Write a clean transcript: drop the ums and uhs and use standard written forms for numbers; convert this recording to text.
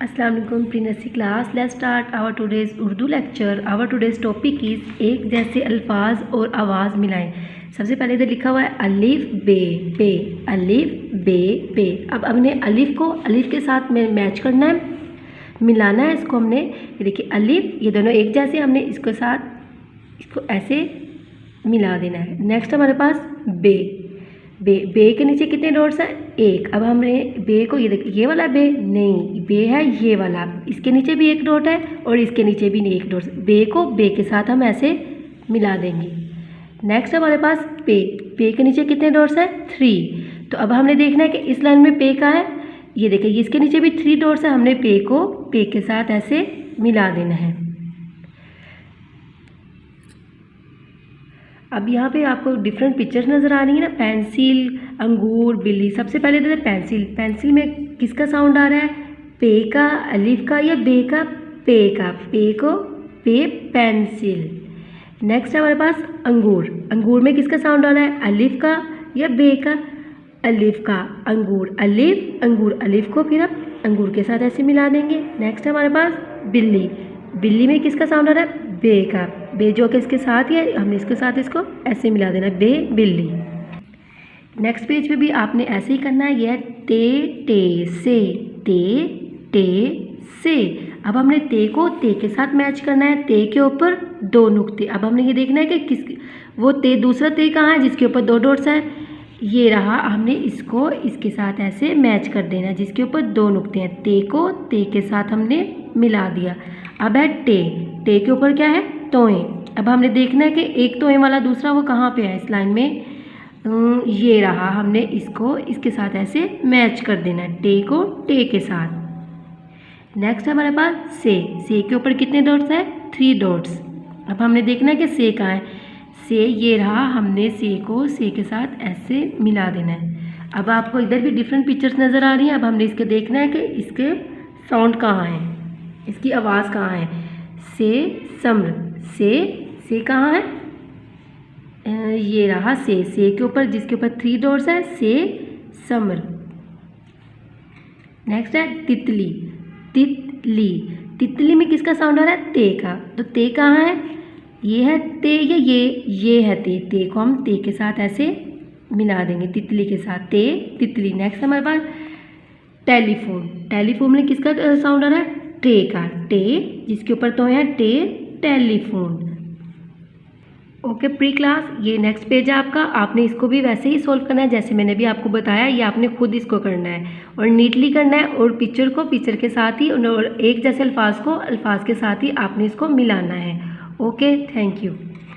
अस्सलाम वालेकुम pre nursery class. Let's start our today's Urdu lecture. Our today's topic is एक जैसे अल्फाज और आवाज़ मिलाएं। सबसे पहले इधर लिखा हुआ है अलिफ बे पे, अलिफ बे पे। अब हमने अलिफ को अलिफ के साथ में मैच करना है, मिलाना है इसको हमने। ये देखिए अलिफ, ये दोनों एक जैसे, हमने इसके साथ इसको ऐसे मिला देना है। नेक्स्ट हमारे पास बे, बे बे के नीचे कितने डॉट्स हैं? एक। अब हमने बे को, ये देखिए ये वाला बे नहीं, बे है ये वाला, इसके नीचे भी एक डॉट है और इसके नीचे भी नहीं एक डॉट। बे को बे के साथ हम ऐसे मिला देंगे। नेक्स्ट हमारे पास पे, पे के नीचे कितने डॉट्स हैं? 3। तो अब हमने देखना है कि इस लाइन में पे का है, ये देखिए इसके नीचे भी 3 डॉट्स है, हमने पे को पे के साथ ऐसे मिला देना है। अब यहाँ पे आपको डिफरेंट पिक्चर्स नज़र आ रही है ना, पेंसिल, अंगूर, बिल्ली। सबसे पहले देखते हैं पेंसिल। पेंसिल में किसका साउंड आ रहा है? पे का, अलिफ का या बे का? पे का। पे को पे, पेंसिल। नेक्स्ट हमारे पास अंगूर। अंगूर में किसका साउंड आ रहा है? अलिफ का या बे का? अलिफ का। अंगूर, अलिफ, अंगूर, अलिफ को फिर आप अंगूर के साथ ऐसे मिला देंगे। नेक्स्ट हमारे पास बिल्ली। बिल्ली में किसका साउंड आ रहा है? बे का। बे जो कि इसके साथ ही है, हमने इसके साथ इसको ऐसे मिला देना, बे, बिल्ली। नेक्स्ट पेज पे भी आपने ऐसे ही करना है। यह ते टे से, ते टे से। अब हमने ते को ते के साथ मैच करना है। ते के ऊपर 2 नुक्ते। अब हमने ये देखना है कि किस वो ते, दूसरा ते कहाँ है जिसके ऊपर 2 डॉट्स हैं? ये रहा। हमने इसको इसके साथ ऐसे मैच कर देना है जिसके ऊपर 2 नुक्ते हैं। ते को ते के साथ हमने मिला दिया। अब है टे, टे के ऊपर क्या है? तोएं। अब हमने देखना है कि एक तोएं वाला दूसरा वो कहाँ पे है इस लाइन में। ये रहा। हमने इसको इसके साथ ऐसे मैच कर देना है, टे को टे के साथ। नेक्स्ट हमारे पास से के ऊपर कितने डॉट्स हैं? 3 डॉट्स। अब हमने देखना है कि से कहाँ है। से ये रहा, हमने से को से के साथ ऐसे मिला देना है। अब आपको इधर भी डिफरेंट पिक्चर्स नज़र आ रही हैं। अब हमने इसके देखना है कि इसके साउंड कहाँ है, इसकी आवाज़ कहाँ है। से सम्र, से कहाँ है? ये रहा से के ऊपर, जिसके ऊपर 3 डॉट्स है, से सम्र। नेक्स्ट है तितली, तितली। तितली में किसका साउंड आ रहा है? ते का। तो ते कहाँ है? ये है ते या ये है ते। ते को हम ते के साथ ऐसे मिला देंगे, तितली के साथ, ते, तितली। नेक्स्ट हमारे पास टेलीफोन। टेलीफोन में किसका साउंड आ रहा है? टे का। टे, जिसके ऊपर तो है टे, टेलीफोन। ओके प्री क्लास, ये नेक्स्ट पेज है आपका। आपने इसको भी वैसे ही सॉल्व करना है जैसे मैंने भी आपको बताया। ये आपने खुद इसको करना है और नीटली करना है, और पिक्चर को पिक्चर के साथ ही और एक जैसे अल्फाज को अल्फाज के साथ ही आपने इसको मिलाना है। Okay, thank you.